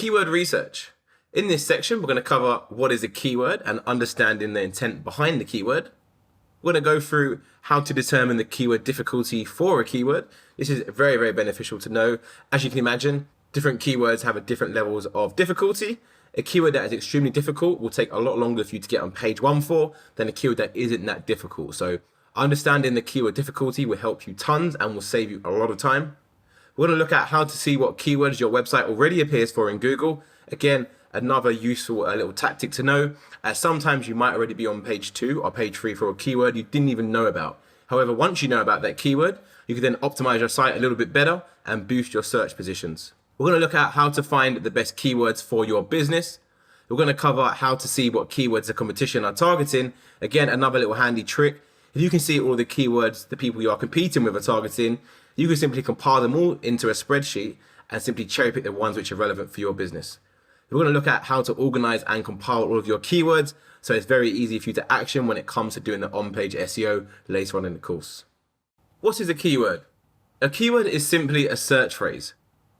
Keyword research. In this section, we're going to cover what is a keyword and understanding the intent behind the keyword. We're going to go through how to determine the keyword difficulty for a keyword. This is very, very beneficial to know. As you can imagine, different keywords have different levels of difficulty. A keyword that is extremely difficult will take a lot longer for you to get on page 1 for than a keyword that isn't that difficult. So understanding the keyword difficulty will help you tons and will save you a lot of time. We're going to look at how to see what keywords your website already appears for in Google. Again, another useful little tactic to know, as sometimes you might already be on page 2 or page 3 for a keyword you didn't even know about. However, once you know about that keyword, you can then optimize your site a little bit better and boost your search positions. We're going to look at how to find the best keywords for your business. We're going to cover how to see what keywords the competition are targeting. Again, another little handy trick. If you can see all the keywords the people you are competing with are targeting, you can simply compile them all into a spreadsheet and simply cherry pick the ones which are relevant for your business. We're going to look at how to organize and compile all of your keywords so it's very easy for you to action when it comes to doing the on-page SEO later on in the course. What is a keyword? A keyword is simply a search phrase.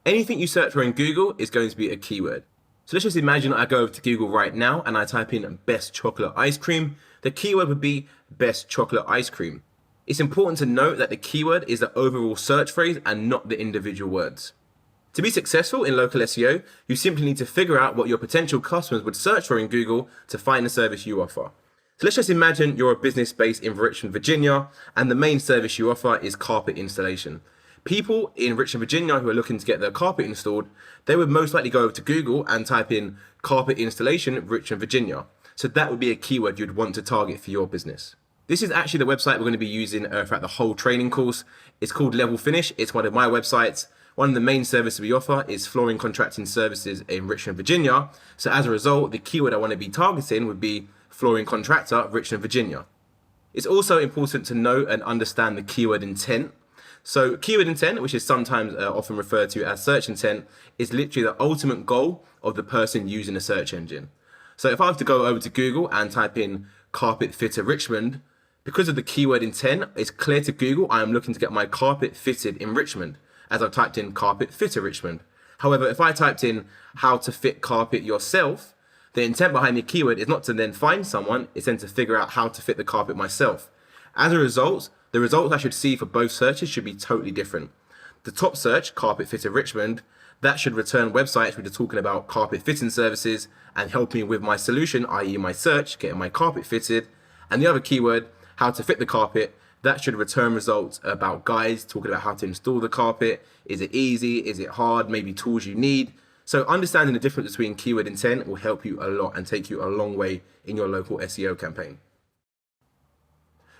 Anything you search for in Google is going to be a keyword. So let's just imagine I go over to Google right now and I type in best chocolate ice cream. The keyword would be best chocolate ice cream. It's important to note that the keyword is the overall search phrase and not the individual words. To be successful in local SEO, you simply need to figure out what your potential customers would search for in Google to find the service you offer. So let's just imagine you're a business based in Richmond, Virginia, and the main service you offer is carpet installation. People in Richmond, Virginia who are looking to get their carpet installed, they would most likely go over to Google and type in carpet installation Richmond, Virginia. So that would be a keyword you'd want to target for your business. This is actually the website we're going to be using throughout the whole training course. It's called Level Finish. It's one of my websites. One of the main services we offer is flooring contracting services in Richmond, Virginia. So as a result, the keyword I want to be targeting would be flooring contractor, Richmond, Virginia. It's also important to know and understand the keyword intent. So keyword intent, which is sometimes often referred to as search intent, is literally the ultimate goal of the person using a search engine. So if I have to go over to Google and type in carpet fitter Richmond, because of the keyword intent, it's clear to Google I am looking to get my carpet fitted in Richmond, as I've typed in carpet fitter Richmond. However, if I typed in how to fit carpet yourself, the intent behind the keyword is not to then find someone, it's then to figure out how to fit the carpet myself. As a result, the results I should see for both searches should be totally different. The top search, carpet fitter Richmond, that should return websites which are talking about carpet fitting services and help me with my solution, i.e. my search, getting my carpet fitted. And the other keyword, how to fit the carpet, that should return results about guys talking about how to install the carpet. Is it easy? Is it hard? Maybe tools you need. So understanding the difference between keyword intent will help you a lot and take you a long way in your local SEO campaign.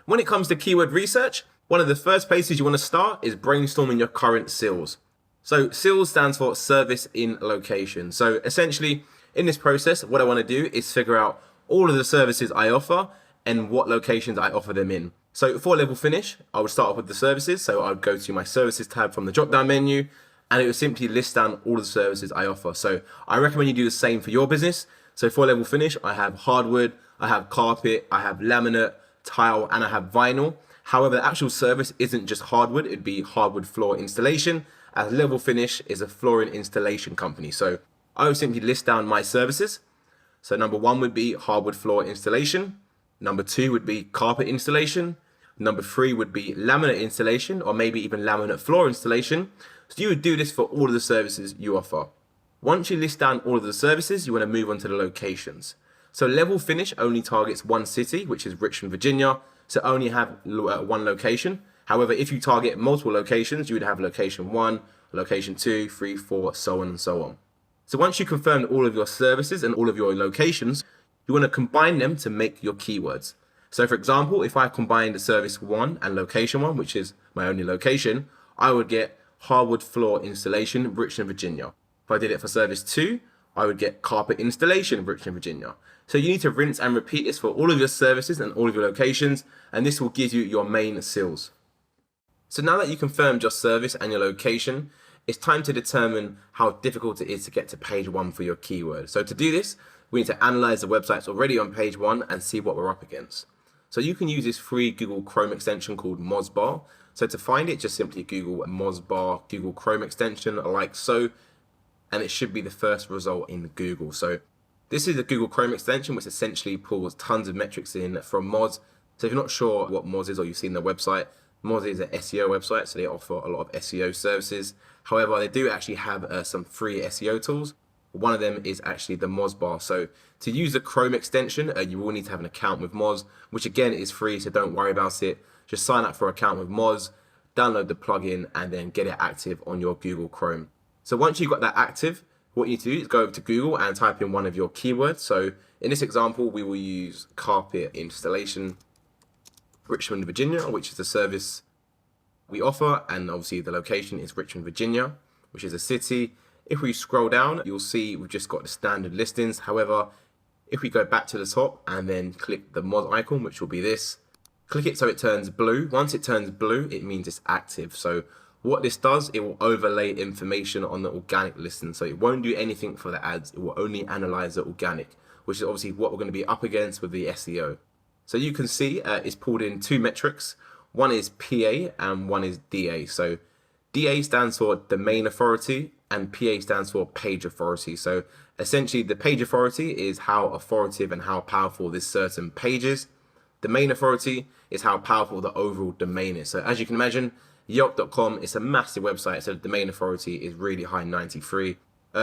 When it comes to keyword research, one of the first places you want to start is brainstorming your current SEOs. So SEOs stands for service in location. So essentially in this process, what I want to do is figure out all of the services I offer and what locations I offer them in. So for Level Finish, I would start off with the services. So I would go to my services tab from the drop down menu and it would simply list down all the services I offer. So I recommend you do the same for your business. So for Level Finish, I have hardwood, I have carpet, I have laminate, tile, and I have vinyl. However, the actual service isn't just hardwood, it'd be hardwood floor installation, as Level Finish is a flooring installation company. So I would simply list down my services. So number 1 would be hardwood floor installation. Number 2 would be carpet installation. Number 3 would be laminate installation, or maybe even laminate floor installation. So you would do this for all of the services you offer. Once you list down all of the services, you want to move on to the locations. So Level Finish only targets one city, which is Richmond, Virginia. So only have one location. However, if you target multiple locations, you would have location 1, location 2, 3, 4, so on and so on. So once you confirmed all of your services and all of your locations, you want to combine them to make your keywords. So for example, if I combined the service 1 and location 1, which is my only location, I would get hardwood floor installation, Richmond, Virginia. If I did it for service 2, I would get carpet installation, Richmond, Virginia. So you need to rinse and repeat this for all of your services and all of your locations, and this will give you your main sales. So now that you confirmed your service and your location, it's time to determine how difficult it is to get to page 1 for your keyword. So to do this, we need to analyze the websites already on page 1 and see what we're up against. So you can use this free Google Chrome extension called Mozbar. So to find it, just simply Google Mozbar Google Chrome extension like so. and it should be the first result in Google. So this is a Google Chrome extension, which essentially pulls tons of metrics in from Moz. So if you're not sure what Moz is or you've seen their website, Moz is an SEO website, so they offer a lot of SEO services. However, they do actually have some free SEO tools. One of them is actually the Moz bar. So to use the Chrome extension, you will need to have an account with Moz, which again is free, so don't worry about it. Just sign up for an account with Moz, download the plugin, and then get it active on your Google Chrome. So once you've got that active, what you need to do is go over to Google and type in one of your keywords. So in this example, we will use carpet installation, Richmond, Virginia, which is the service we offer. And obviously the location is Richmond, Virginia, which is a city. If we scroll down, you'll see we've just got the standard listings. However, if we go back to the top and then click the Moz icon, which will be this, click it so it turns blue. Once it turns blue, it means it's active. So what this does, it will overlay information on the organic listing. So it won't do anything for the ads. It will only analyze the organic, which is obviously what we're going to be up against with the SEO. So you can see it's pulled in two metrics. One is PA and one is DA. So DA stands for domain authority and PA stands for page authority. So essentially the page authority is how authoritative and how powerful this certain page is. Domain authority is how powerful the overall domain is. So as you can imagine, Yelp.com is a massive website, so the domain authority is really high, 93.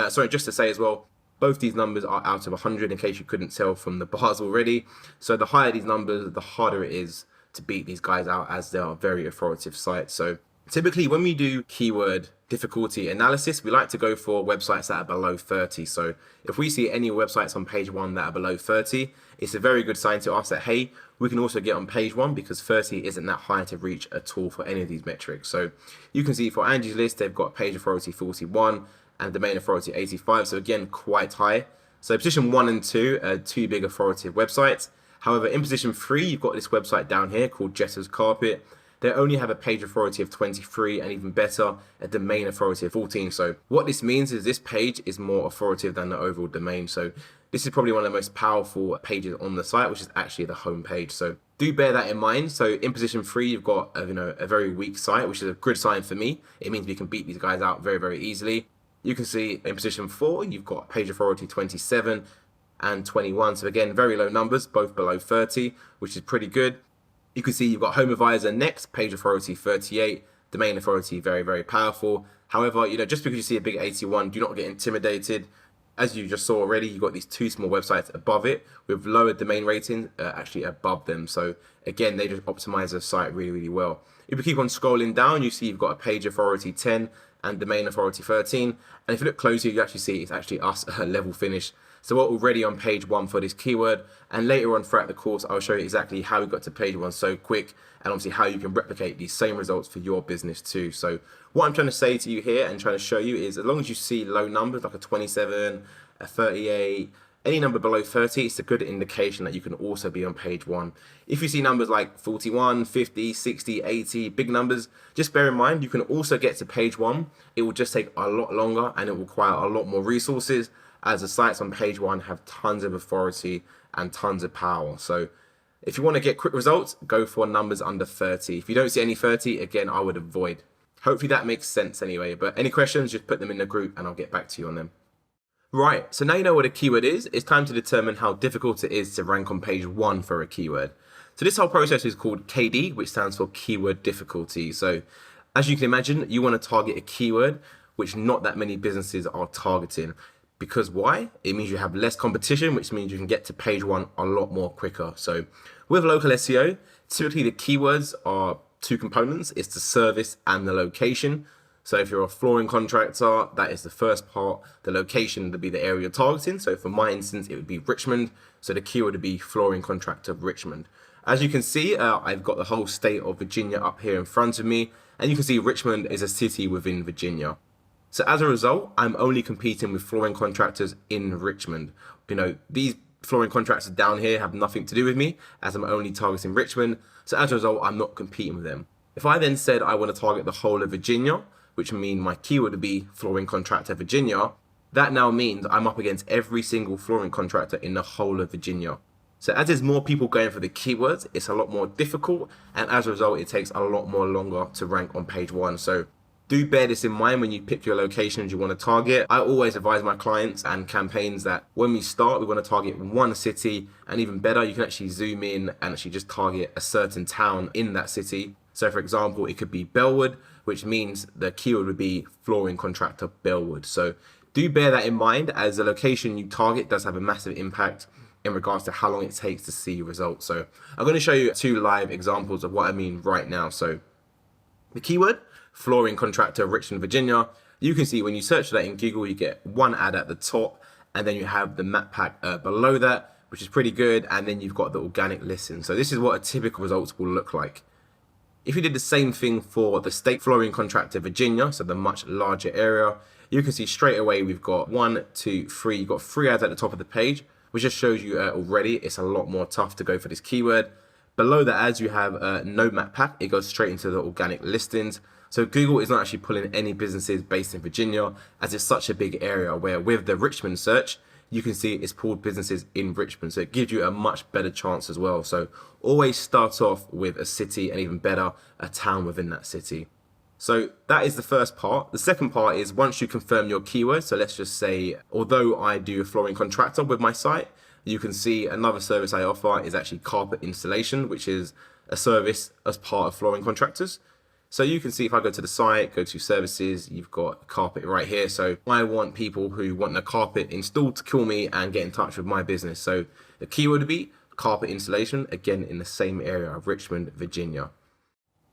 Sorry, just to say as well, both these numbers are out of 100 in case you couldn't tell from the bars already. So the higher these numbers, the harder it is to beat these guys out, as they are very authoritative sites. So typically when we do keyword difficulty analysis, we like to go for websites that are below 30. So if we see any websites on page 1 that are below 30, it's a very good sign to us that, hey, we can also get on page 1 because 30 isn't that high to reach at all for any of these metrics. So you can see for Angie's List, they've got page authority 41 and domain authority 85. So again, quite high. So position 1 and 2 are two big authoritative websites. However, in position 3, you've got this website down here called Jetter's Carpet. They only have a page authority of 23 and even better, a domain authority of 14. So what this means is this page is more authoritative than the overall domain. So this is probably one of the most powerful pages on the site, which is actually the home page. So do bear that in mind. So in position 3, you've got a very weak site, which is a good sign for me. It means we can beat these guys out very, very easily. You can see in position 4, you've got page authority 27 and 21. So again, very low numbers, both below 30, which is pretty good. You can see you've got Home Advisor next, page authority 38, domain authority very, very powerful. However, just because you see a big 81, do not get intimidated. As you just saw already, you've got these two small websites above it with lower domain rating actually above them. So again, they just optimize the site really, really well. If you keep on scrolling down, you see you've got a page authority 10 and domain authority 13. And if you look closer, you actually see it's actually us level finish. So we're already on page 1 for this keyword, and later on throughout the course, I'll show you exactly how we got to page 1 so quick, and obviously how you can replicate these same results for your business too. So what I'm trying to say to you here and trying to show you is, as long as you see low numbers like a 27, a 38, any number below 30, it's a good indication that you can also be on page 1. If you see numbers like 41, 50, 60, 80, big numbers, just bear in mind you can also get to page 1. It will just take a lot longer and it will require a lot more resources, as the sites on page 1 have tons of authority and tons of power. So if you want to get quick results, go for numbers under 30. If you don't see any 30, again, I would avoid. Hopefully that makes sense anyway. But any questions, just put them in the group and I'll get back to you on them. Right, so now you know what a keyword is. It's time to determine how difficult it is to rank on page 1 for a keyword. So this whole process is called KD, which stands for keyword difficulty. So as you can imagine, you want to target a keyword which not that many businesses are targeting. Because why? It means you have less competition, which means you can get to page 1 a lot more quicker. So with local SEO, typically the keywords are two components. It's the service and the location. So if you're a flooring contractor, that is the first part. The location would be the area you're targeting. So for my instance, it would be Richmond. So the keyword would be flooring contractor Richmond. As you can see, I've got the whole state of Virginia up here in front of me. And you can see Richmond is a city within Virginia. So as a result, I'm only competing with flooring contractors in Richmond. These flooring contractors down here have nothing to do with me, as I'm only targeting Richmond. So as a result, I'm not competing with them. If I then said I want to target the whole of Virginia, which would mean my keyword would be flooring contractor Virginia, that now means I'm up against every single flooring contractor in the whole of Virginia. So as there's more people going for the keywords, it's a lot more difficult. And as a result, it takes a lot more longer to rank on page 1. So Do bear this in mind when you pick your locations you want to target. I always advise my clients and campaigns that when we start, we want to target one city, and even better, you can actually zoom in and actually just target a certain town in that city. So for example, it could be Bellwood, which means the keyword would be flooring contractor Bellwood. So do bear that in mind, as the location you target does have a massive impact in regards to how long it takes to see results. So I'm going to show you 2 live examples of what I mean right now. So the keyword, flooring contractor Richmond, Virginia, you can see when you search that in Google, you get one ad at the top, and then you have the map pack below that, which is pretty good. And then you've got the organic listing. So this is what a typical results will look like. If you did the same thing for the state flooring contractor Virginia, so the much larger area, you can see straight away we've got 1, 2, 3. You've got 3 ads at the top of the page, which just shows you already it's a lot more tough to go for this keyword. Below the ads, you have no map pack. It goes straight into the organic listings. So Google is not actually pulling any businesses based in Virginia, as it's such a big area, where with the Richmond search, you can see it's pulled businesses in Richmond. So it gives you a much better chance as well. So always start off with a city, and even better, a town within that city. So that is the first part. The second part is once you confirm your keyword. So let's just say, although I do a flooring contractor with my site, you can see another service I offer is actually carpet installation, which is a service as part of flooring contractors. So you can see if I go to the site, go to services, you've got carpet right here. So I want people who want a carpet installed to call me and get in touch with my business. So the keyword would be carpet installation, again in the same area of Richmond, Virginia.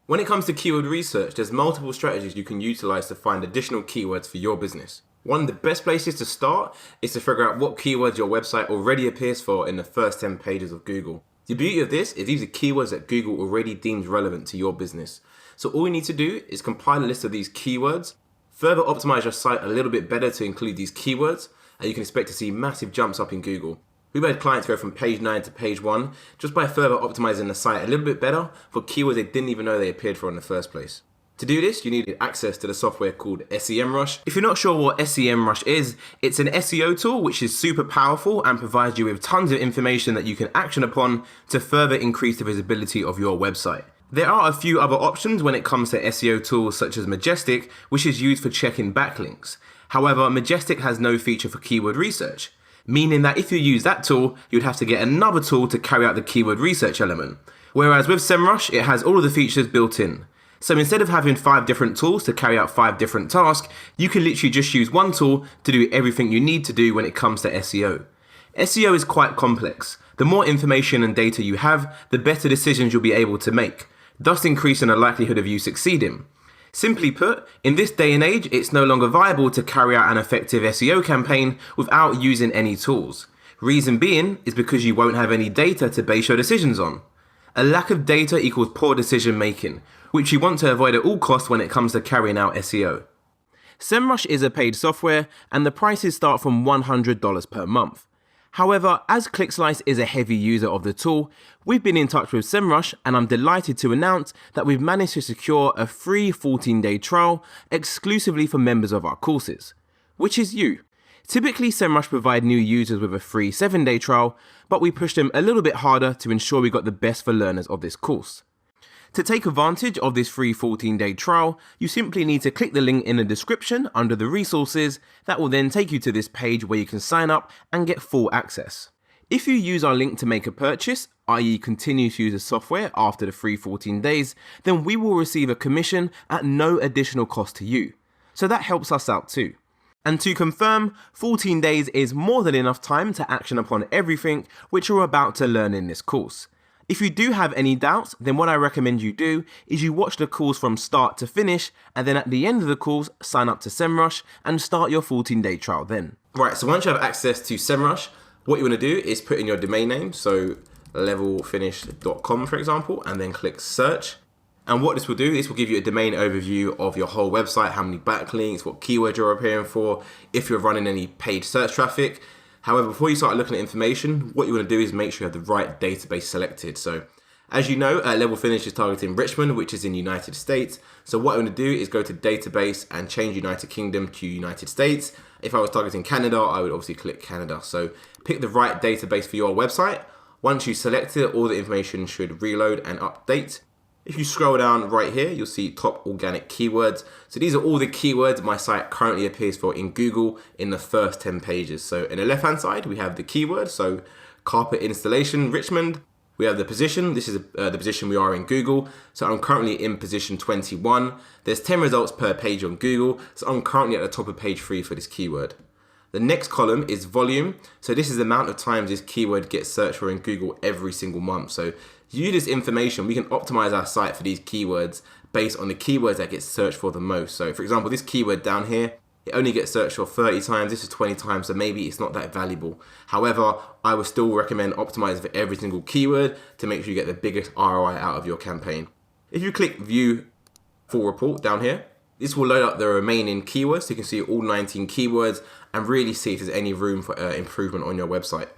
When it comes to keyword research, there's multiple strategies you can utilize to find additional keywords for your business. One of the best places to start is to figure out what keywords your website already appears for in the first 10 pages of Google. The beauty of this is these are keywords that Google already deems relevant to your business. So all you need to do is compile a list of these keywords, further optimize your site a little bit better to include these keywords, and you can expect to see massive jumps up in Google. We've had clients go from page 9 to page 1 just by further optimizing the site a little bit better for keywords they didn't even know they appeared for in the first place. To do this, you need access to the software called SEMRush. If you're not sure what SEMRush is, it's an SEO tool which is super powerful and provides you with tons of information that you can action upon to further increase the visibility of your website. There are a few other options when it comes to SEO tools such as Majestic, which is used for checking backlinks. However, Majestic has no feature for keyword research, meaning that if you use that tool, you'd have to get another tool to carry out the keyword research element. Whereas with SEMRush, it has all of the features built in. So instead of having 5 different tools to carry out 5 different tasks, you can literally just use one tool to do everything you need to do when it comes to SEO. SEO is quite complex. The more information and data you have, the better decisions you'll be able to make, thus increasing the likelihood of you succeeding. Simply put, in this day and age, it's no longer viable to carry out an effective SEO campaign without using any tools. Reason being is because you won't have any data to base your decisions on. A lack of data equals poor decision making, which you want to avoid at all costs when it comes to carrying out SEO. SEMRush is a paid software, and the prices start from $100 per month. However, as ClickSlice is a heavy user of the tool, we've been in touch with SEMRush, and I'm delighted to announce that we've managed to secure a free 14-day trial exclusively for members of our courses, which is you. Typically, SEMRush provide new users with a free 7-day trial, but we pushed them a little bit harder to ensure we got the best for learners of this course. To take advantage of this free 14-day trial, you simply need to click the link in the description under the resources. That will then take you to this page where you can sign up and get full access. If you use our link to make a purchase, i.e. continue to use the software after the free 14 days, then we will receive a commission at no additional cost to you. So that helps us out too. And to confirm, 14 days is more than enough time to action upon everything which you're about to learn in this course. If you do have any doubts, then what I recommend you do is you watch the course from start to finish, and then at the end of the course, sign up to SEMRush and start your 14-day trial then. Right, so once you have access to SEMRush, what you want to do is put in your domain name, so levelfinish.com for example, and then click search. And what this will do, this will give you a domain overview of your whole website, how many backlinks, what keywords you're appearing for, if you're running any paid search traffic. However, before you start looking at information, what you want to do is make sure you have the right database selected. So as you know, Level Finish is targeting Richmond, which is in the United States. So what I'm going to do is go to database and change United Kingdom to United States. If I was targeting Canada, I would obviously click Canada. So pick the right database for your website. Once you select it, all the information should reload and update. If you scroll down right here, you'll see top organic keywords. So these are all the keywords my site currently appears for in Google in the first 10 pages. So in the left-hand side, we have the keyword, so carpet installation, Richmond. We have the position. This is the position we are in Google. So I'm currently in position 21. There's 10 results per page on Google. So I'm currently at the top of page 3 for this keyword. The next column is volume. So this is the amount of times this keyword gets searched for in Google every single month. So use this information, we can optimize our site for these keywords based on the keywords that get searched for the most. So for example, this keyword down here, it only gets searched for 30 times, this is 20 times, so maybe it's not that valuable. However, I would still recommend optimizing for every single keyword to make sure you get the biggest ROI out of your campaign. If you click view full report down here, this will load up the remaining keywords, so you can see all 19 keywords and really see if there's any room for improvement on your website.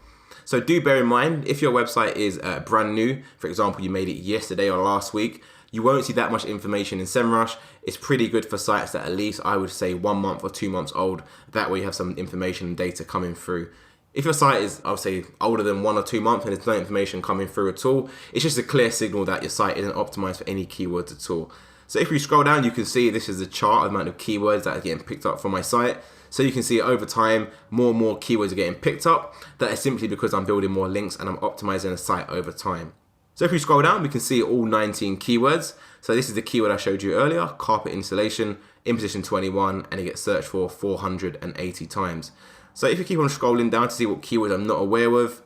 So do bear in mind, if your website is brand new, for example, you made it yesterday or last week, you won't see that much information in SEMRush. It's pretty good for sites that at least I would say 1 month or 2 months old. That way you have some information and data coming through. If your site is, I would say, older than 1 or 2 months and there's no information coming through at all, it's just a clear signal that your site isn't optimized for any keywords at all. So if we scroll down, you can see this is the chart of the amount of keywords that are getting picked up from my site. So you can see over time, more and more keywords are getting picked up. That is simply because I'm building more links and I'm optimizing the site over time. So if we scroll down, we can see all 19 keywords. So this is the keyword I showed you earlier, carpet installation, in position 21, and it gets searched for 480 times. So if you keep on scrolling down to see what keywords I'm not aware of,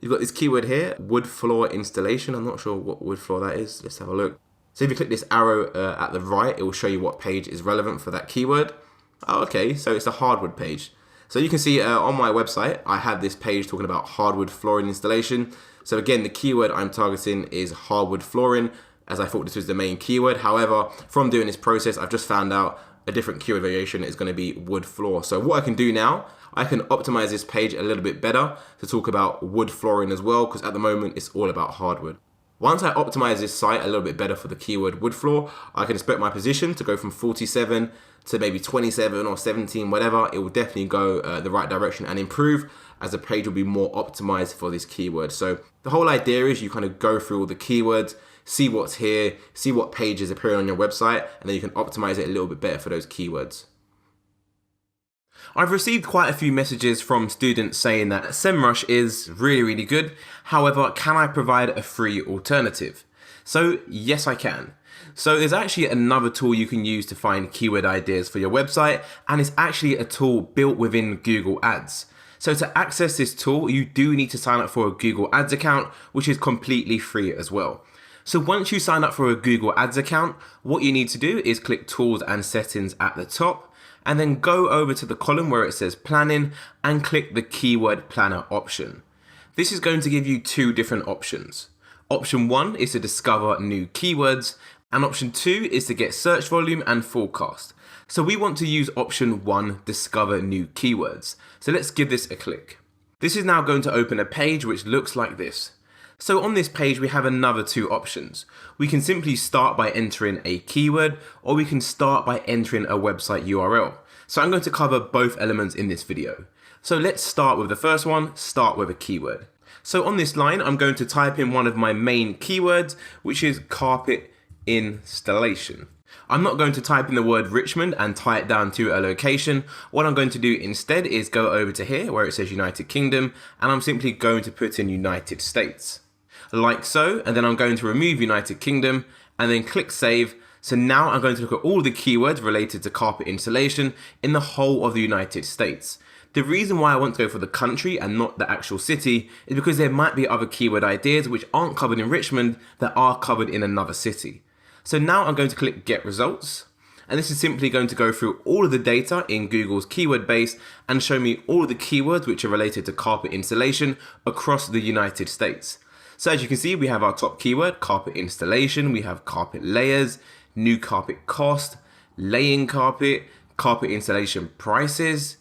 you've got this keyword here, wood floor installation. I'm not sure what wood floor that is. Let's have a look. So if you click this arrow at the right, it will show you what page is relevant for that keyword. Oh, okay, so it's a hardwood page. So you can see on my website, I have this page talking about hardwood flooring installation. So again, the keyword I'm targeting is hardwood flooring, as I thought this was the main keyword. However, from doing this process, I've just found out a different keyword variation is going to be wood floor. So what I can do now, I can optimize this page a little bit better to talk about wood flooring as well, because at the moment it's all about hardwood. Once I optimize this site a little bit better for the keyword wood floor, I can expect my position to go from 47 to maybe 27 or 17, whatever. It will definitely go the right direction and improve, as the page will be more optimized for this keyword. So the whole idea is you kind of go through all the keywords, see what's here, see what pages appearing on your website, and then you can optimize it a little bit better for those keywords. I've received quite a few messages from students saying that SEMRush is really good. However, can I provide a free alternative? So yes, I can. So there's actually another tool you can use to find keyword ideas for your website, and it's actually a tool built within Google Ads. So to access this tool, you do need to sign up for a Google Ads account, which is completely free as well. So once you sign up for a Google Ads account, what you need to do is click Tools and Settings at the top, and then go over to the column where it says Planning and click the Keyword Planner option. This is going to give you 2 different options. Option 1 is to discover new keywords, and option 2 is to get search volume and forecast. So we want to use option 1, discover new keywords. So let's give this a click. This is now going to open a page which looks like this. So on this page, we have another 2 options. We can simply start by entering a keyword, or we can start by entering a website URL. So I'm going to cover both elements in this video. So let's start with the first one, start with a keyword. So on this line, I'm going to type in one of my main keywords, which is carpet installation. I'm not going to type in the word Richmond and tie it down to a location. What I'm going to do instead is go over to here where it says United Kingdom, and I'm simply going to put in United States. Like so, and then I'm going to remove United Kingdom and then click save. So now I'm going to look at all the keywords related to carpet installation in the whole of the United States. The reason why I want to go for the country and not the actual city is because there might be other keyword ideas which aren't covered in Richmond that are covered in another city. So now I'm going to click get results. And this is simply going to go through all of the data in Google's keyword base and show me all of the keywords which are related to carpet installation across the United States. So as you can see, we have our top keyword, carpet installation, we have carpet layers, new carpet cost, laying carpet, carpet installation prices,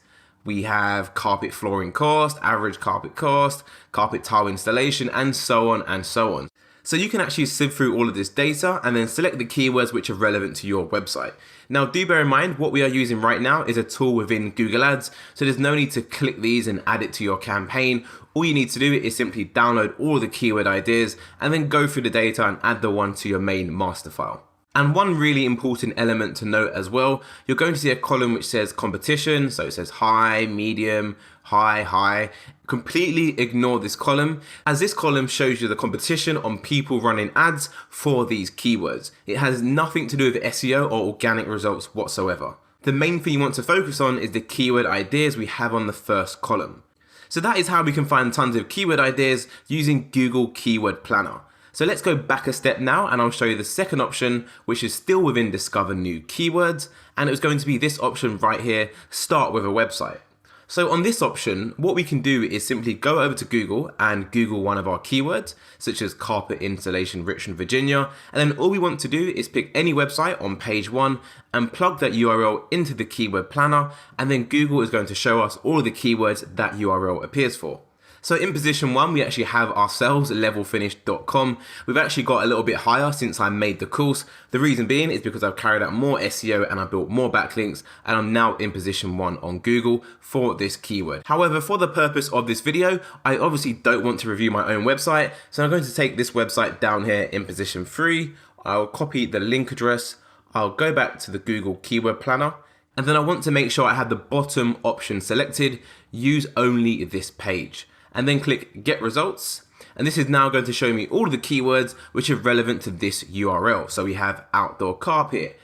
we have carpet flooring cost, average carpet cost, carpet tile installation, and so on and so on. So you can actually sift through all of this data and then select the keywords which are relevant to your website. Now do bear in mind, what we are using right now is a tool within Google Ads, so there's no need to click these and add it to your campaign. All you need to do is simply download all the keyword ideas and then go through the data and add the one to your main master file. And one really important element to note as well, you're going to see a column which says competition. So it says high, medium, high. Completely ignore this column, as this column shows you the competition on people running ads for these keywords. It has nothing to do with SEO or organic results whatsoever. The main thing you want to focus on is the keyword ideas we have on the first column. So that is how we can find tons of keyword ideas using Google Keyword Planner. So let's go back a step now and I'll show you the second option, which is still within Discover New Keywords. And it was going to be this option right here, Start with a Website. So on this option, what we can do is simply go over to Google and Google one of our keywords, such as carpet installation, Richmond, Virginia. And then all we want to do is pick any website on page 1 and plug that URL into the keyword planner. And then Google is going to show us all of the keywords that URL appears for. So in position 1, we actually have ourselves levelfinish.com. We've actually got a little bit higher since I made the course. The reason being is because I've carried out more SEO and I built more backlinks, and I'm now in position 1 on Google for this keyword. However, for the purpose of this video, I obviously don't want to review my own website. So I'm going to take this website down here in position 3. I'll copy the link address. I'll go back to the Google Keyword Planner. And then I want to make sure I have the bottom option selected, use only this page. And then click Get Results. And this is now going to show me all of the keywords which are relevant to this URL. So we have outdoor carpet,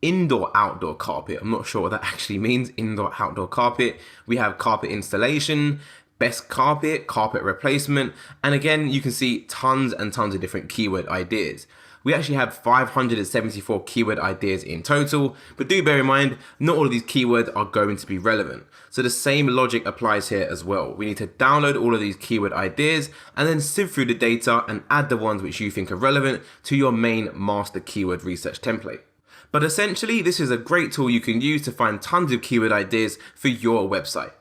indoor outdoor carpet. I'm not sure what that actually means, indoor outdoor carpet. We have carpet installation, best carpet, carpet replacement. And again, you can see tons and tons of different keyword ideas. We actually have 574 keyword ideas in total, but do bear in mind, not all of these keywords are going to be relevant. So the same logic applies here as well. We need to download all of these keyword ideas and then sift through the data and add the ones which you think are relevant to your main master keyword research template. But essentially, this is a great tool you can use to find tons of keyword ideas for your website.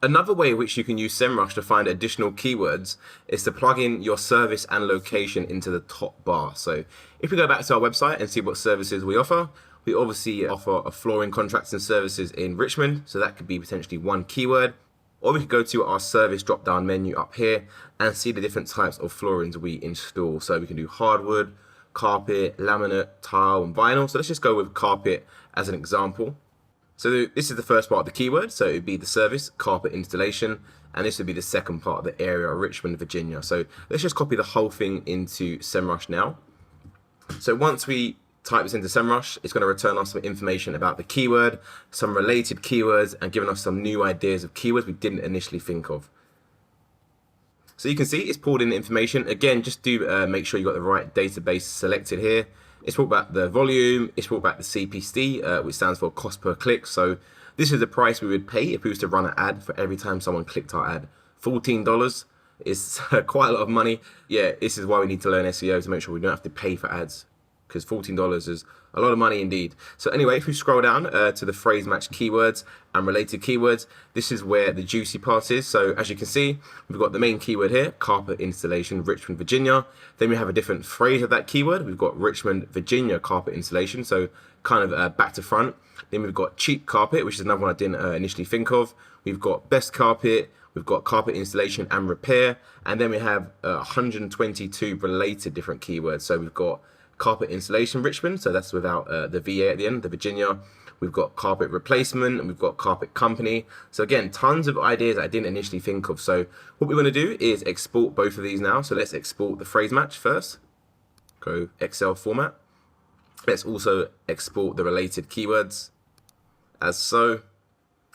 Another way in which you can use SEMRush to find additional keywords is to plug in your service and location into the top bar. So if we go back to our website and see what services we offer obviously offer a flooring contracts and services in Richmond. So that could be potentially one keyword. Or we could go to our service drop-down menu up here and see the different types of floorings we install. So we can do hardwood, carpet, laminate, tile, and vinyl. So let's just go with carpet as an example. So this is the first part of the keyword, so it would be the service, carpet installation, and this would be the second part of the area, Richmond, Virginia. So let's just copy the whole thing into SEMRush now. So once we type this into SEMRush, it's going to return us some information about the keyword, some related keywords, and giving us some new ideas of keywords we didn't initially think of. So you can see it's pulled in the information. Again, just do make sure you got the right database selected here. It's brought back the volume, it's brought back the CPC, which stands for cost per click. So this is the price we would pay if we was to run an ad for every time someone clicked our ad. $14 is quite a lot of money. Yeah, this is why we need to learn SEO, to make sure we don't have to pay for ads, because $14 is a lot of money indeed. So anyway, if we scroll down to the phrase match keywords and related keywords, this is where the juicy part is. So as you can see, we've got the main keyword here, carpet installation, Richmond, Virginia. Then we have a different phrase of that keyword. We've got Richmond, Virginia carpet installation. So kind of back to front. Then we've got cheap carpet, which is another one I didn't initially think of. We've got best carpet. We've got carpet installation and repair. And then we have 122 related different keywords. So we've got carpet installation Richmond, so that's without the VA at the end, the Virginia. We've got carpet replacement, and we've got carpet company. So again, tons of ideas I didn't initially think of. So what we want to do is export both of these now. So let's export the phrase match first. Go Excel format. Let's also export the related keywords as so.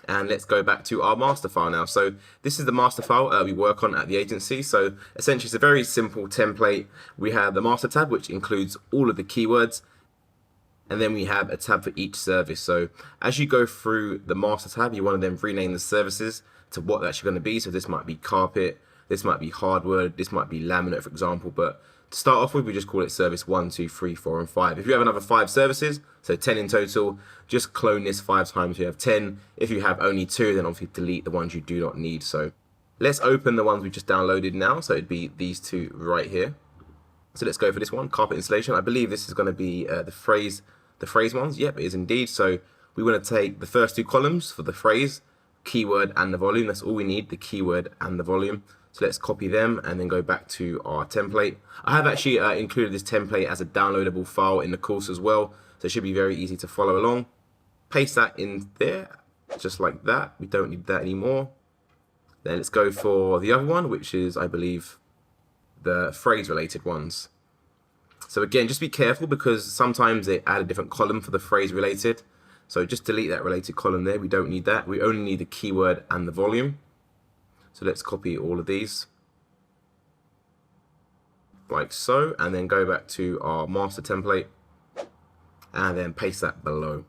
And let's go back to our master file now. So this is the master file we work on at the agency. So essentially it's a very simple template. We have the master tab, which includes all of the keywords. And then we have a tab for each service. So as you go through the master tab, you want to then rename the services to what they're actually going to be. So this might be carpet, this might be hardwood, this might be laminate, for example. But to start off with, we just call it service 1, 2, 3, 4, and 5. If you have another 5 services, so 10 in total, just clone this 5 times. You have 10. If you have only 2, then obviously delete the ones you do not need. So let's open the ones we just downloaded now. So it'd be these 2 right here. So let's go for this one, carpet installation. I believe this is going to be the phrase ones. Yep, it is indeed. So we want to take the first 2 columns for the phrase keyword and the volume. That's all we need, the keyword and the volume. So let's copy them and then go back to our template. I have actually included this template as a downloadable file in the course as well, so it should be very easy to follow along. Paste that in there, just like that. We don't need that anymore. Then let's go for the other one, which is, I believe, the phrase related ones. So again, just be careful because sometimes they add a different column for the phrase related. So just delete that related column there. We don't need that. We only need the keyword and the volume. So let's copy all of these like so, and then go back to our master template and then paste that below.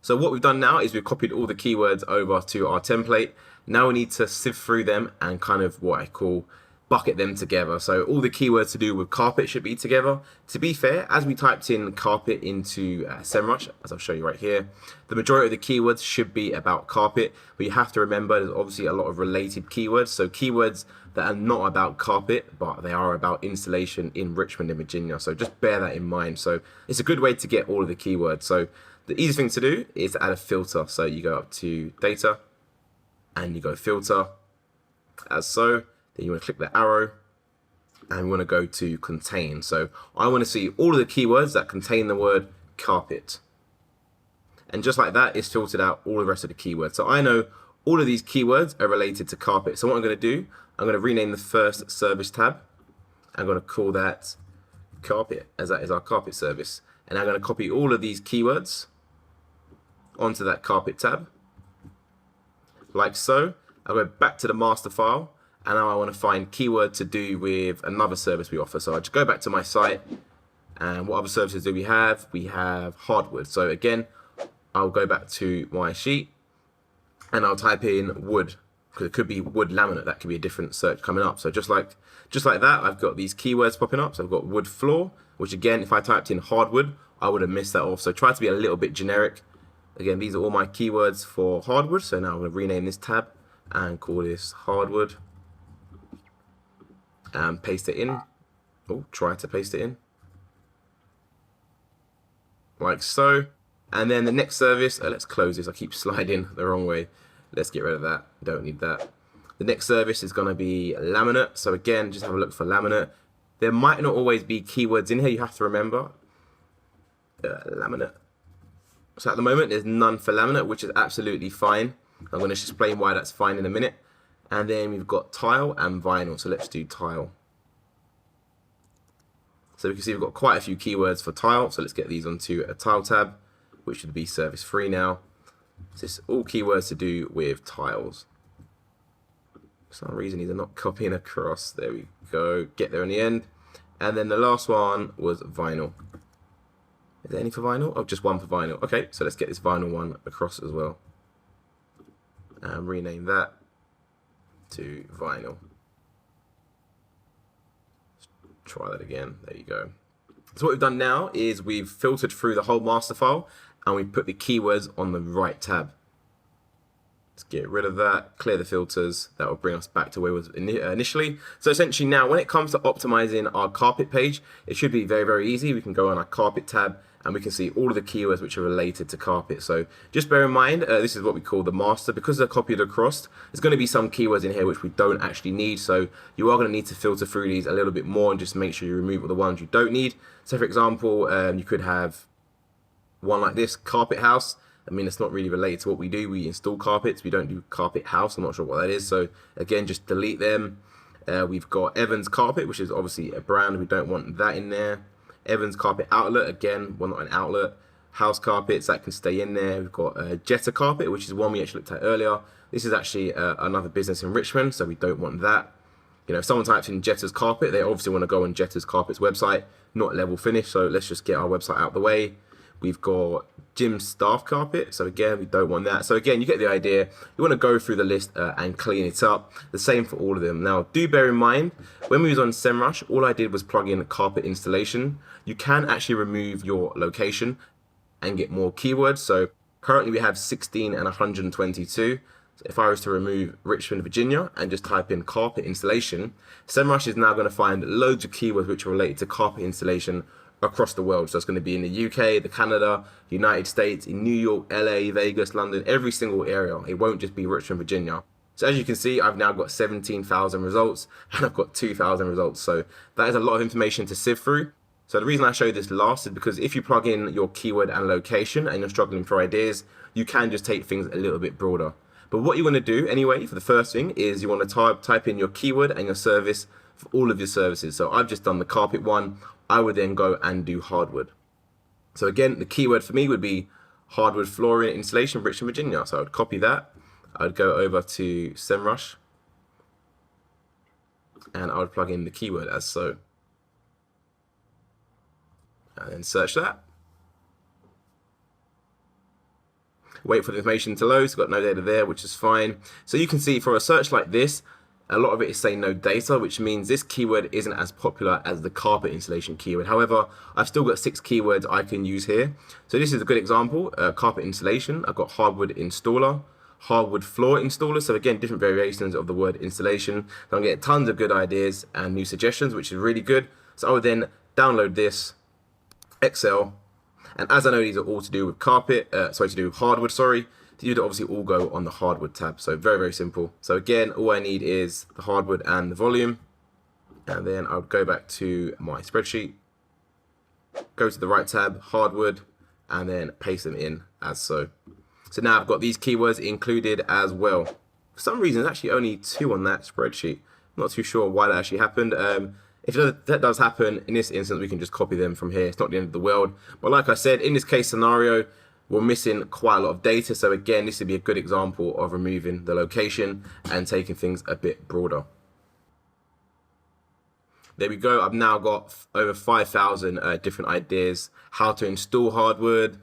So what we've done now is we've copied all the keywords over to our template. Now we need to sift through them and kind of what I call bucket them together. So all the keywords to do with carpet should be together. To be fair, as we typed in carpet into SEMRush, as I'll show you right here, the majority of the keywords should be about carpet, but you have to remember there's obviously a lot of related keywords. So keywords that are not about carpet, but they are about installation in Richmond and Virginia. So just bear that in mind. So it's a good way to get all of the keywords. So the easiest thing to do is to add a filter. So you go up to data and you go filter as so. Then you want to click the arrow and we want to go to contain. So I want to see all of the keywords that contain the word carpet. And just like that, it's filtered out all the rest of the keywords. So I know all of these keywords are related to carpet. So what I'm going to do, I'm going to rename the first service tab. I'm going to call that carpet, as that is our carpet service. And I'm going to copy all of these keywords onto that carpet tab, like so. I'll go back to the master file. And now I want to find keyword to do with another service we offer. So I just go back to my site and what other services do we have? We have hardwood. So again, I'll go back to my sheet and I'll type in wood, because it could be wood laminate. That could be a different search coming up. So just like that, I've got these keywords popping up. So I've got wood floor, which again, if I typed in hardwood, I would have missed that off. So try to be a little bit generic. Again, these are all my keywords for hardwood. So now I'm going to rename this tab and call this hardwood. And paste it in. Oh, try to paste it in. Like so. And then the next service, let's close this. I keep sliding the wrong way. Let's get rid of that. Don't need that. The next service is going to be laminate. So again, just have a look for laminate. There might not always be keywords in here. You have to remember. Laminate. So at the moment, there's none for laminate, which is absolutely fine. I'm going to explain why that's fine in a minute. And then we've got tile and vinyl. So let's do tile. So we can see we've got quite a few keywords for tile. So let's get these onto a tile tab, which should be service free now. So it's all keywords to do with tiles. For some reason these are not copying across. There we go. Get there in the end. And then the last one was vinyl. Is there any for vinyl? Oh, just one for vinyl. Okay, so let's get this vinyl one across as well. And rename that to vinyl. Let's try that again. There you go. So what we've done now is we've filtered through the whole master file and we put the keywords on the right tab. Let's get rid of that, clear the filters. That will bring us back to where it was initially. So essentially now when it comes to optimizing our carpet page, it should be very, very easy. We can go on our carpet tab and we can see all of the keywords which are related to carpet. So just bear in mind, this is what we call the master. Because they're copied across, there's going to be some keywords in here which we don't actually need. So you are going to need to filter through these a little bit more and just make sure you remove all the ones you don't need. So for example, you could have one like this, carpet house. I mean, it's not really related to what we do. We install carpets. We don't do carpet house. I'm not sure what that is. So again, just delete them. We've got Evans Carpet, which is obviously a brand. We don't want that in there. Evans Carpet Outlet, again, well, not an outlet. House carpets, that can stay in there. We've got Jetta Carpet, which is one we actually looked at earlier. This is actually another business in Richmond, so we don't want that. You know, if someone types in Jetta's Carpet, they obviously want to go on Jetta's Carpet's website, not Level Finish. So let's just get our website out the way. We've got gym staff carpet. So again, we don't want that. So again, you get the idea. You want to go through the list and clean it up. The same for all of them. Now, do bear in mind, when we was on SEMRush, all I did was plug in carpet installation. You can actually remove your location and get more keywords. So currently we have 16 and 122. So if I was to remove Richmond, Virginia and just type in carpet installation, SEMRush is now going to find loads of keywords which are related to carpet installation across the world. So it's going to be in the UK, the Canada, United States, in New York, LA, Vegas, London, every single area. It won't just be Richmond, Virginia. So as you can see, I've now got 17,000 results and I've got 2,000 results. So that is a lot of information to sift through. So the reason I show this last is because if you plug in your keyword and location and you're struggling for ideas, you can just take things a little bit broader. But what you want to do anyway, for the first thing, is you want to type in your keyword and your service for all of your services. So I've just done the carpet one. I would then go and do hardwood. So again, the keyword for me would be hardwood flooring installation, Richmond, Virginia. So I would copy that. I'd go over to SEMRush and I would plug in the keyword as so. And then search that. Wait for the information to load. It's got no data there, which is fine. So you can see for a search like this, a lot of it is saying no data, which means this keyword isn't as popular as the carpet installation keyword. However, I've still got 6 keywords I can use here. So this is a good example, carpet installation. I've got hardwood installer, hardwood floor installer. So again, different variations of the word installation. So I'm getting tons of good ideas and new suggestions, which is really good. So I would then download this Excel, and as I know these are all to do with hardwood, you would obviously all go on the hardwood tab. So very, very simple. So again, all I need is the hardwood and the volume, and then I would go back to my spreadsheet, go to the right tab, hardwood, and then paste them in as so. So now I've got these keywords included as well. For some reason, there's actually only 2 on that spreadsheet. I'm not too sure why that actually happened. If that does happen, in this instance, we can just copy them from here. It's not the end of the world. But like I said, in this case scenario, we're missing quite a lot of data. So again, this would be a good example of removing the location and taking things a bit broader. There we go. I've now got over 5,000 different ideas how to install hardwood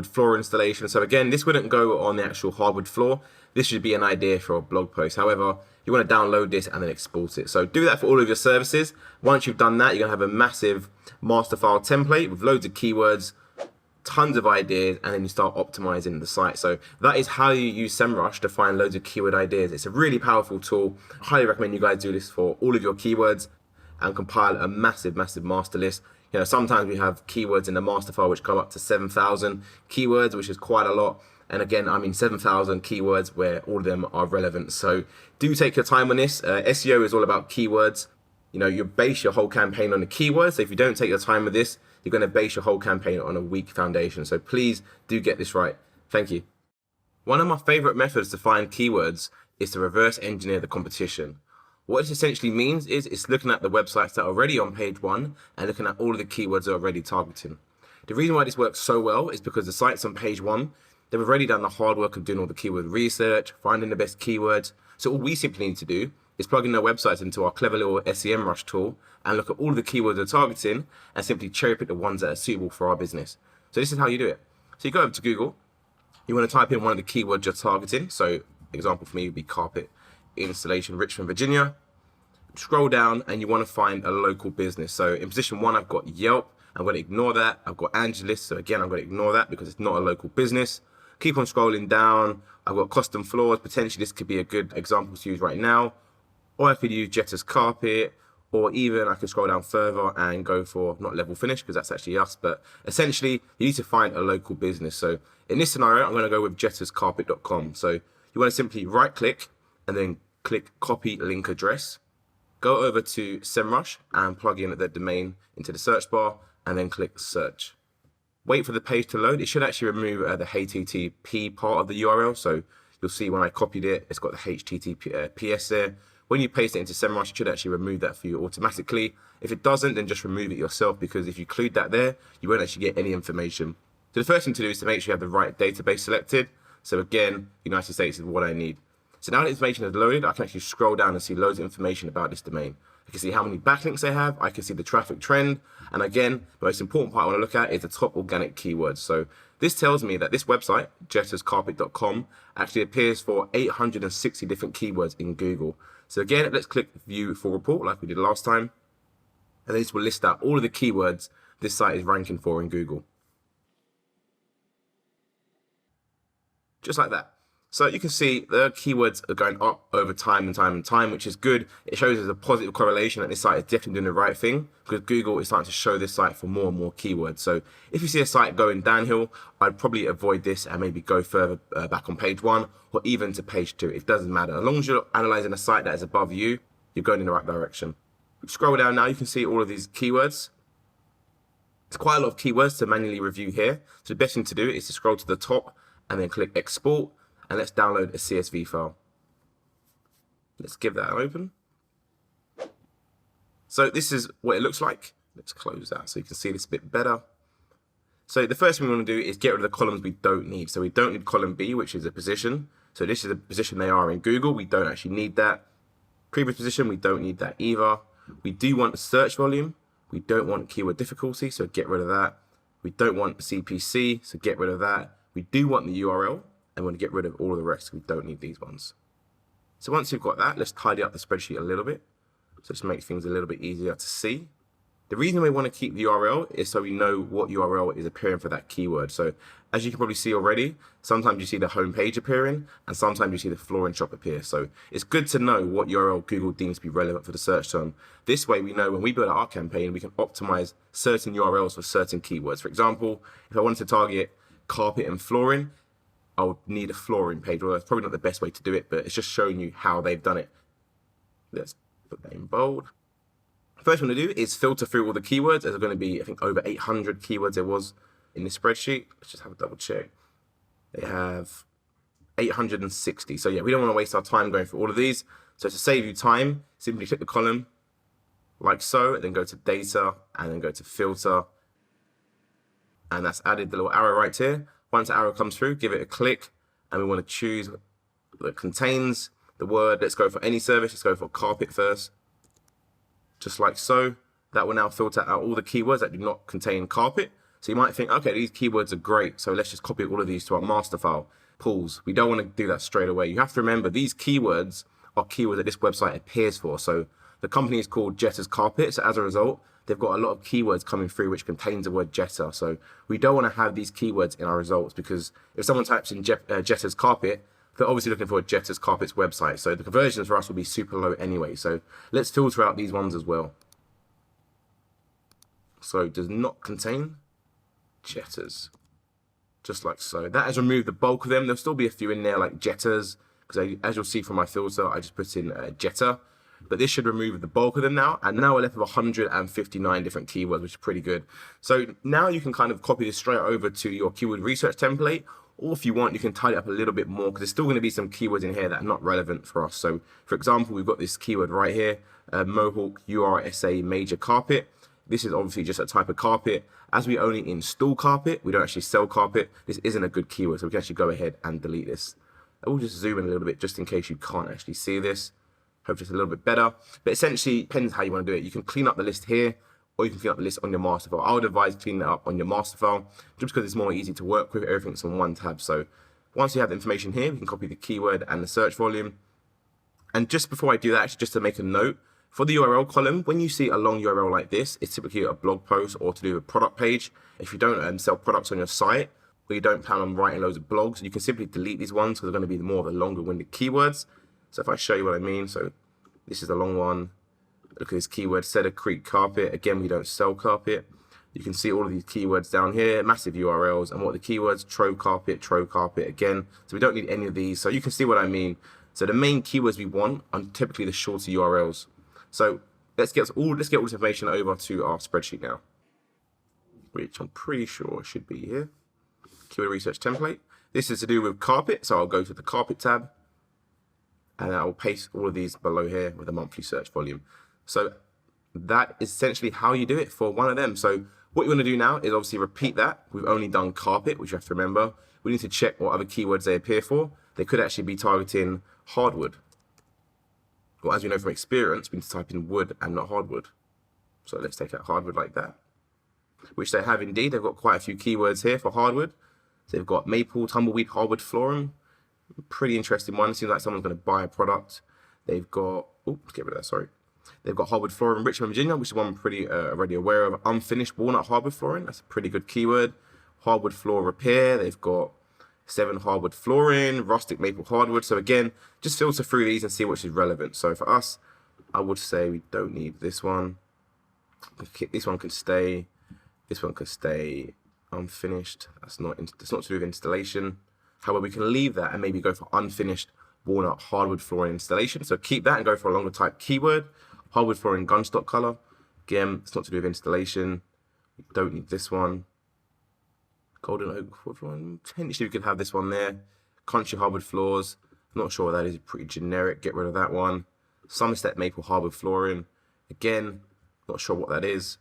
floor installation. So again, this wouldn't go on the actual hardwood floor. This should be an idea for a blog post. However, you want to download this and then export it. So do that for all of your services. Once you've done that, you're going to have a massive master file template with loads of keywords, tons of ideas, and then you start optimizing the site. So that is how you use SEMRush to find loads of keyword ideas. It's a really powerful tool. I highly recommend you guys do this for all of your keywords and compile a massive, massive master list. You know, sometimes we have keywords in the master file which come up to 7,000 keywords, which is quite a lot. And again, I mean 7,000 keywords where all of them are relevant. So do take your time on this. SEO is all about keywords. You know, you base your whole campaign on the keywords. So if you don't take your time with this, you're going to base your whole campaign on a weak foundation. So please do get this right. Thank you. One of my favorite methods to find keywords is to reverse engineer the competition. What this essentially means is it's looking at the websites that are already on page 1 and looking at all of the keywords they're already targeting. The reason why this works so well is because the sites on page 1, they've already done the hard work of doing all the keyword research, finding the best keywords. So all we simply need to do is plug in their websites into our clever little SEMRush tool and look at all of the keywords they're targeting and simply cherry pick the ones that are suitable for our business. So this is how you do it. So you go over to Google, you want to type in one of the keywords you're targeting. So example for me would be carpet installation, Richmond, Virginia. Scroll down and you want to find a local business. So in position 1, I've got Yelp. I'm going to ignore that. I've got Angelis. So again, I'm going to ignore that because it's not a local business. Keep on scrolling down. I've got custom floors. Potentially this could be a good example to use right now. Or I could use Jetta's carpet, or even I could scroll down further and go for not level finish because that's actually us. But essentially you need to find a local business. So in this scenario, I'm going to go with jettascarpet.com. So you want to simply right click and then click copy link address. Go over to SEMRush and plug in the domain into the search bar and then click search. Wait for the page to load. It should actually remove the HTTP part of the URL. So you'll see when I copied it, it's got the HTTPS there. When you paste it into SEMRush, it should actually remove that for you automatically. If it doesn't, then just remove it yourself, because if you include that there, you won't actually get any information. So the first thing to do is to make sure you have the right database selected. So again, United States is what I need. So now the information is loaded, I can actually scroll down and see loads of information about this domain. I can see how many backlinks they have, I can see the traffic trend, and again, the most important part I want to look at is the top organic keywords. So this tells me that this website, jettascarpet.com, actually appears for 860 different keywords in Google. So again, let's click view full report like we did last time, and this will list out all of the keywords this site is ranking for in Google. Just like that. So you can see the keywords are going up over time and time and time, which is good. It shows there's a positive correlation that this site is definitely doing the right thing, because Google is starting to show this site for more and more keywords. So if you see a site going downhill, I'd probably avoid this and maybe go further back on page 1 or even to page 2. It doesn't matter. As long as you're analyzing a site that is above you, you're going in the right direction. Scroll down now, you can see all of these keywords. It's quite a lot of keywords to manually review here. So the best thing to do is to scroll to the top and then click export. And let's download a CSV file. Let's give that an open. So this is what it looks like. Let's close that so you can see this a bit better. So the first thing we want to do is get rid of the columns we don't need. So we don't need column B, which is a position. So this is a position they are in Google. We don't actually need that. Previous position, we don't need that either. We do want search volume. We don't want keyword difficulty, so get rid of that. We don't want CPC, so get rid of that. We do want the URL. And we want to get rid of all of the rest. We don't need these ones. So once you've got that, let's tidy up the spreadsheet a little bit. So just make things a little bit easier to see. The reason we want to keep the URL is so we know what URL is appearing for that keyword. So as you can probably see already, sometimes you see the home page appearing and sometimes you see the flooring shop appear. So it's good to know what URL Google deems to be relevant for the search term. This way we know when we build our campaign, we can optimize certain URLs for certain keywords. For example, if I wanted to target carpet and flooring, I would need a flooring page. Well, that's probably not the best way to do it, but it's just showing you how they've done it. Let's put that in bold. First thing to do is filter through all the keywords. There's going to be, I think, over 800 keywords there was in this spreadsheet. Let's just have a double check. They have 860. So yeah, we don't want to waste our time going through all of these. So to save you time, simply click the column like so, and then go to data and then go to filter. And that's added the little arrow right here. Once the arrow comes through, give it a click, and we want to choose that contains the word. Let's go for any service. Let's go for carpet first, just like so. That will now filter out all the keywords that do not contain carpet. So you might think, okay, these keywords are great, so let's just copy all of these to our master file. Pause. We don't want to do that straight away. You have to remember these keywords are keywords that this website appears for. So the company is called Jetter's Carpet. So as a result, they've got a lot of keywords coming through which contains the word Jetter. So we don't want to have these keywords in our results, because if someone types in Jetter's Carpet, they're obviously looking for a Jetter's Carpet's website. So the conversions for us will be super low anyway. So let's filter out these ones as well. So does not contain Jetters, just like so. That has removed the bulk of them. There'll still be a few in there like Jetters, because as you'll see from my filter, I just put in Jetter. But this should remove the bulk of them now. And now we're left with 159 different keywords, which is pretty good. So now you can kind of copy this straight over to your keyword research template. Or if you want, you can tidy up a little bit more, because there's still going to be some keywords in here that are not relevant for us. So for example, we've got this keyword right here, Mohawk URSA major carpet. This is obviously just a type of carpet. As we only install carpet, we don't actually sell carpet. This isn't a good keyword, so we can actually go ahead and delete this. I will just zoom in a little bit just in case you can't actually see this. Hope it's a little bit better. But essentially, depends how you want to do it. You can clean up the list here, or you can clean up the list on your master file. I would advise cleaning it up on your master file, just because it's more easy to work with. Everything's on one tab. So once you have the information here, we can copy the keyword and the search volume. And just before I do that, actually, just to make a note, for the URL column, when you see a long URL like this, it's typically a blog post or to do with a product page. If you don't sell products on your site, or you don't plan on writing loads of blogs, you can simply delete these ones, because they're going to be more of the longer-winded keywords. So if I show you what I mean, so this is a long one. Look at this keyword, Cedar Creek Carpet. Again, we don't sell carpet. You can see all of these keywords down here, massive URLs. And what the keywords, Trove Carpet again. So we don't need any of these. So you can see what I mean. So the main keywords we want are typically the shorter URLs. So let's get all this information over to our spreadsheet now, which I'm pretty sure should be here. Keyword research template. This is to do with carpet. So I'll go to the carpet tab, and I will paste all of these below here with a monthly search volume. So that is essentially how you do it for one of them. So what you want to do now is obviously repeat that. We've only done carpet, which you have to remember. We need to check what other keywords they appear for. They could actually be targeting hardwood. Well, as you know from experience, we need to type in wood and not hardwood. So let's take out hardwood like that, which they have indeed. They've got quite a few keywords here for hardwood. So they've got maple, tumbleweed, hardwood flooring. Pretty interesting one. It seems like someone's going to buy a product. They've got, let's get rid of that, sorry. They've got hardwood flooring, Richmond, Virginia, which is one I'm pretty already aware of. Unfinished walnut hardwood flooring, that's a pretty good keyword. Hardwood floor repair, they've got 7 hardwood flooring, rustic maple hardwood. So again, just filter through these and see which is relevant. So for us, I would say we don't need this one. This one can stay. This one could stay unfinished. That's not to do with installation. However, we can leave that and maybe go for unfinished walnut hardwood flooring installation. So keep that and go for a longer type keyword. Hardwood flooring gunstock color. Again, it's not to do with installation. We don't need this one. Golden oak wood flooring. Potentially we could have this one there. Country hardwood floors. Not sure what that is. Pretty generic. Get rid of that one. Somerset maple hardwood flooring. Again, not sure what that is.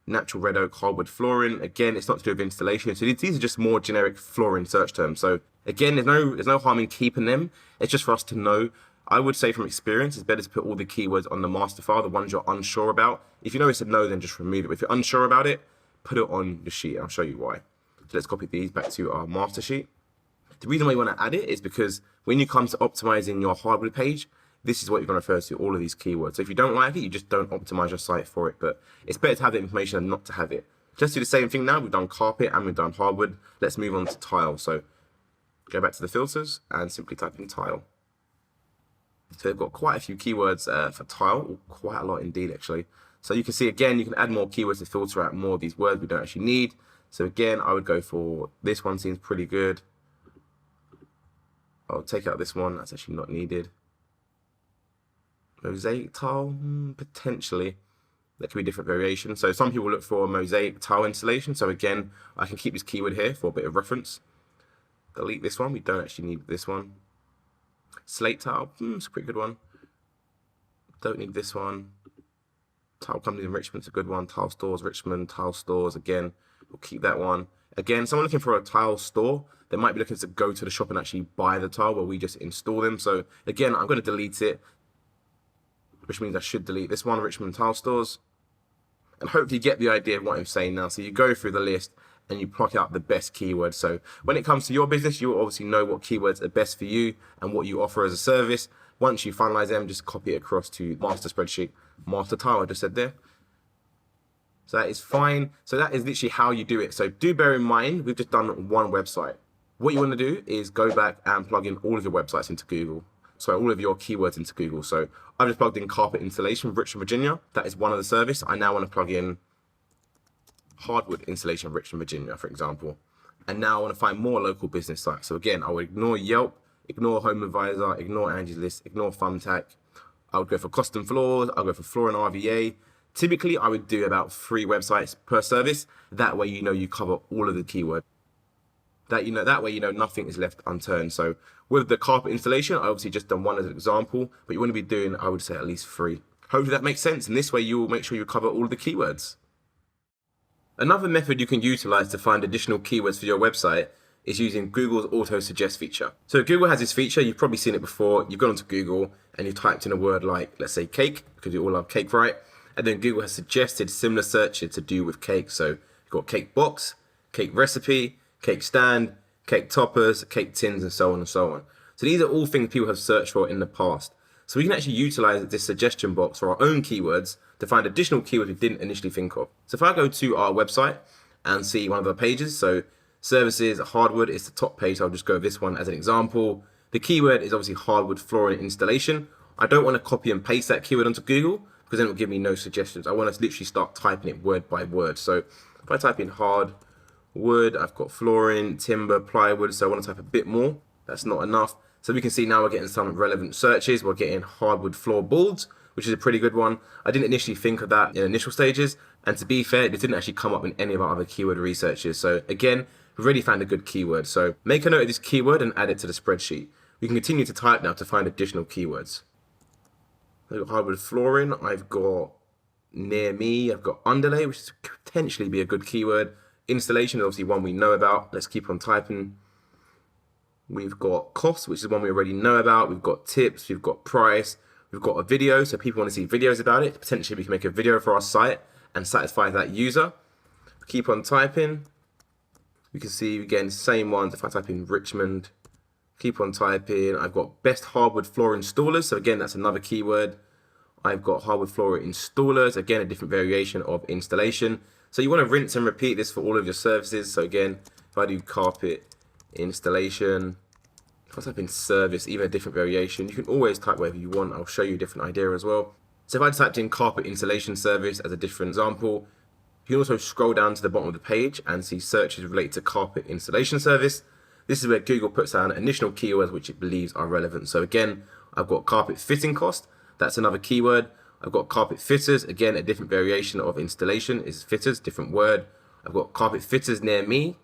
Natural red oak hardwood flooring. Again, it's not to do with installation. So these are just more generic flooring search terms. So again, there's no harm in keeping them. It's just for us to know. I would say from experience, it's better to put all the keywords on the master file, the ones you're unsure about. If you know it's a no, then just remove it. But if you're unsure about it, put it on the sheet. I'll show you why. So let's copy these back to our master sheet. The reason why you want to add it is because when you come to optimizing your hardwood page, this is what you're going to refer to, all of these keywords. So if you don't like it, you just don't optimize your site for it. But it's better to have the information than not to have it. Just do the same thing now. We've done carpet and we've done hardwood. Let's move on to tile. So go back to the filters and simply type in tile. So they've got quite a few keywords for tile, quite a lot indeed actually. So you can see again, you can add more keywords to filter out more of these words we don't actually need. So again, I would go for this one, seems pretty good. I'll take out this one, that's actually not needed. Mosaic tile, potentially. There could be different variations. So some people look for a mosaic tile installation. So again, I can keep this keyword here for a bit of reference. Delete this one, we don't actually need this one. Slate tile, it's a pretty good one. Don't need this one. Tile companies in Richmond's a good one. Tile stores, Richmond, tile stores, again, we'll keep that one. Again, someone looking for a tile store, they might be looking to go to the shop and actually buy the tile where we just install them. So again, I'm going to delete it, which means I should delete this one, Richmond tile stores. And hopefully you get the idea of what I'm saying now. So you go through the list and you pluck out the best keywords. So when it comes to your business, you will obviously know what keywords are best for you and what you offer as a service. Once you finalize them, just copy it across to master spreadsheet, master tile, I just said there. So that is fine. So that is literally how you do it. So do bear in mind, we've just done one website. What you want to do is go back and plug in all of your websites into Google. So all of your keywords into Google. So I've just plugged in carpet installation, Richmond, Virginia. That is one of the service. I now want to plug in hardwood installation, Richmond, Virginia, for example. And now I want to find more local business sites. So again, I would ignore Yelp, ignore Home Advisor, ignore Angie's List, ignore Thumbtack. I would go for custom floors. I'll go for floor and RVA. Typically, I would do about 3 websites per service. That way, you know you cover all of the keywords. That way, you know nothing is left unturned. So with the carpet installation, I obviously just done one as an example, but you want to be doing, I would say, at least 3. Hopefully that makes sense. And this way, you will make sure you cover all of the keywords. Another method you can utilize to find additional keywords for your website is using Google's auto suggest feature. So Google has this feature, you've probably seen it before. You've gone onto Google and you've typed in a word like, let's say cake, because you all love cake, right? And then Google has suggested similar searches to do with cake. So you've got cake box, cake recipe, cake stand, cake toppers, cake tins, and so on and so on. So these are all things people have searched for in the past. So we can actually utilize this suggestion box for our own keywords to find additional keywords we didn't initially think of. So if I go to our website and see one of the pages, so services, hardwood is the top page. So I'll just go with this one as an example. The keyword is obviously hardwood flooring installation. I don't want to copy and paste that keyword onto Google because then it will give me no suggestions. I want to literally start typing it word by word. So if I type in hardwood, I've got flooring, timber, plywood. So I want to type a bit more. That's not enough. So we can see now we're getting some relevant searches. We're getting hardwood floorboards, which is a pretty good one. I didn't initially think of that in initial stages. And to be fair, it didn't actually come up in any of our other keyword researches. So again, we've already found a good keyword. So make a note of this keyword and add it to the spreadsheet. We can continue to type now to find additional keywords. I've got hardwood flooring. I've got near me. I've got underlay, which could potentially be a good keyword. Installation is obviously one we know about. Let's keep on typing. We've got cost, which is one we already know about. We've got tips. We've got price. We've got a video. So people want to see videos about it. Potentially we can make a video for our site and satisfy that user. Keep on typing. We can see again, same ones. If I type in Richmond, keep on typing. I've got best hardwood floor installers. So again, that's another keyword. I've got hardwood floor installers. Again, a different variation of installation. So you want to rinse and repeat this for all of your services. So again, if I do carpet installation. If I type in service, even a different variation, you can always type whatever you want. I'll show you a different idea as well. So if I typed in carpet installation service as a different example, you can also scroll down to the bottom of the page and see searches related to carpet installation service. This is where Google puts down additional keywords which it believes are relevant. So again, I've got carpet fitting cost. That's another keyword. I've got carpet fitters. Again, a different variation of installation is fitters, different word. I've got carpet fitters near me.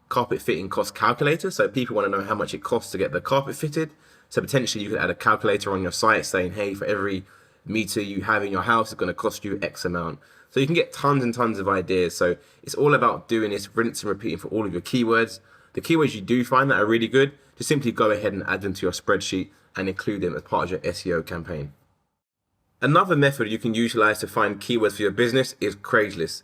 Carpet fitting cost calculator. So people want to know how much it costs to get the carpet fitted. So potentially you could add a calculator on your site saying, hey, for every meter you have in your house, it's going to cost you X amount. So you can get tons and tons of ideas. So it's all about doing this rinse and repeating for all of your keywords. The keywords you do find that are really good, just simply go ahead and add them to your spreadsheet and include them as part of your SEO campaign. Another method you can utilize to find keywords for your business is Craigslist.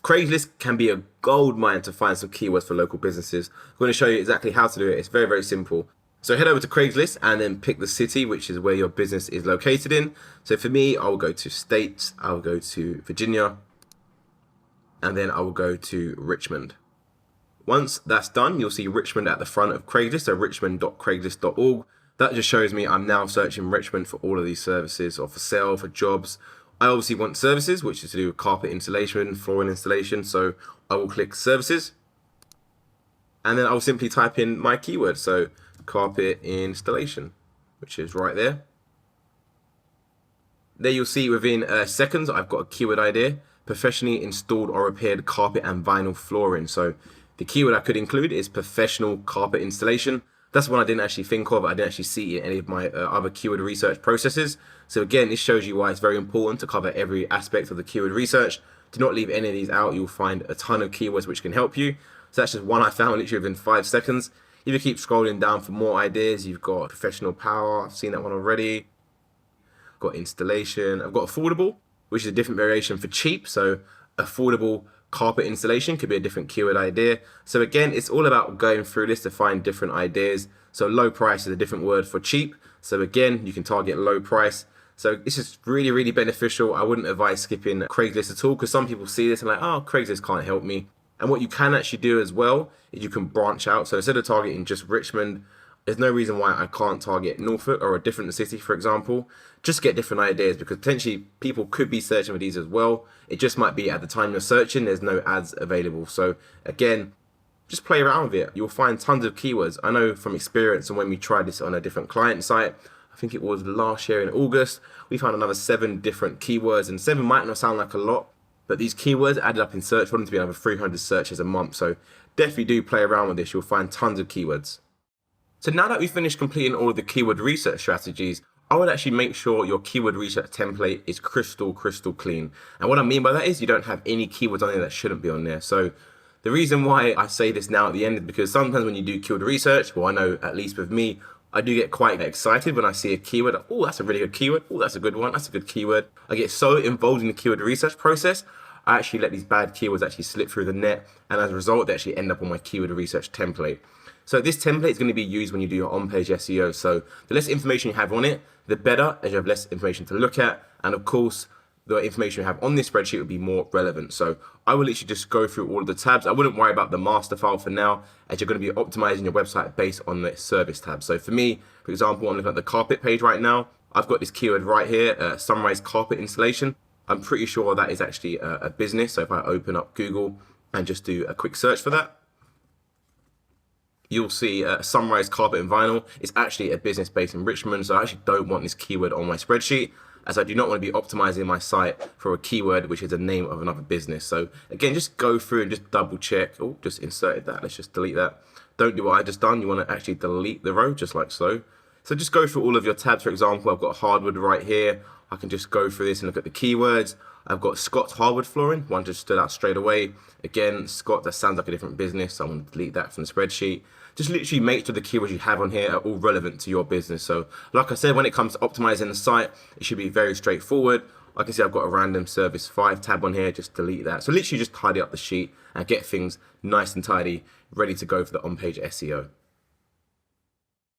Craigslist can be a gold mine to find some keywords for local businesses. I'm going to show you exactly how to do it. It's very, very simple. So head over to Craigslist and then pick the city, which is where your business is located in. So for me, I will go to states, I'll go to Virginia, and then I will go to Richmond. Once that's done, you'll see Richmond at the front of Craigslist, so richmond.craigslist.org. That just shows me I'm now searching Richmond for all of these services, or for sale, for jobs. I obviously want services, which is to do with carpet installation, flooring installation, so I will click services. And then I'll simply type in my keyword, so carpet installation, which is right there. There you'll see within seconds, I've got a keyword idea, professionally installed or repaired carpet and vinyl flooring. So the keyword I could include is professional carpet installation. That's one I didn't actually think of. I didn't actually see in any of my other keyword research processes. So again, this shows you why it's very important to cover every aspect of the keyword research. Do not leave any of these out. You'll find a ton of keywords which can help you. So that's just one I found literally within 5 seconds. If you keep scrolling down for more ideas, you've got professional power. I've seen that one already. Got installation. I've got affordable, which is a different variation for cheap. So affordable carpet installation could be a different keyword idea. So again, it's all about going through this to find different ideas. So low price is a different word for cheap. So again, you can target low price. So this is really, really beneficial. I wouldn't advise skipping Craigslist at all, because some people see this and like, oh, Craigslist can't help me. And what you can actually do as well is you can branch out. So instead of targeting just Richmond, there's no reason why I can't target Norfolk or a different city, for example. Just get different ideas, because potentially people could be searching for these as well. It just might be at the time you're searching, there's no ads available. So again, just play around with it. You'll find tons of keywords. I know from experience, and when we tried this on a different client site, I think it was last year in August, we found another 7 different keywords, and 7 might not sound like a lot, but these keywords added up in search volume to be over 300 searches a month. So definitely do play around with this. You'll find tons of keywords. So now that we've finished completing all of the keyword research strategies, I would actually make sure your keyword research template is crystal clean. And what I mean by that is you don't have any keywords on there that shouldn't be on there. So the reason why I say this now at the end is because sometimes when you do keyword research, well, I know at least with me, I do get quite excited when I see a keyword. Oh, that's a really good keyword. Oh, that's a good one. That's a good keyword. I get so involved in the keyword research process, I actually let these bad keywords actually slip through the net. And as a result, they actually end up on my keyword research template. So this template is going to be used when you do your on-page SEO. So the less information you have on it, the better, as you have less information to look at. And of course, the information you have on this spreadsheet will be more relevant. So I will literally just go through all of the tabs. I wouldn't worry about the master file for now, as you're going to be optimizing your website based on the service tab. So for me, for example, I'm looking at the carpet page right now. I've got this keyword right here, summarize carpet installation. I'm pretty sure that is actually a business. So if I open up Google and just do a quick search for that, you'll see Sunrise Carpet and Vinyl. It's actually a business based in Richmond, so I actually don't want this keyword on my spreadsheet, as I do not want to be optimizing my site for a keyword which is the name of another business. So again, just go through and just double check. Oh, just inserted that. Let's just delete that. Don't do what I just done. You want to actually delete the row, just like so. So just go through all of your tabs. For example, I've got hardwood right here. I can just go through this and look at the keywords. I've got Scott's hardwood flooring. One just stood out straight away. Again, Scott, that sounds like a different business, so I'm going to delete that from the spreadsheet. Just literally make sure the keywords you have on here are all relevant to your business. So like I said, when it comes to optimizing the site, it should be very straightforward. Like I said, I've got a random service 5 tab on here, just delete that. So literally just tidy up the sheet and get things nice and tidy, ready to go for the on-page SEO.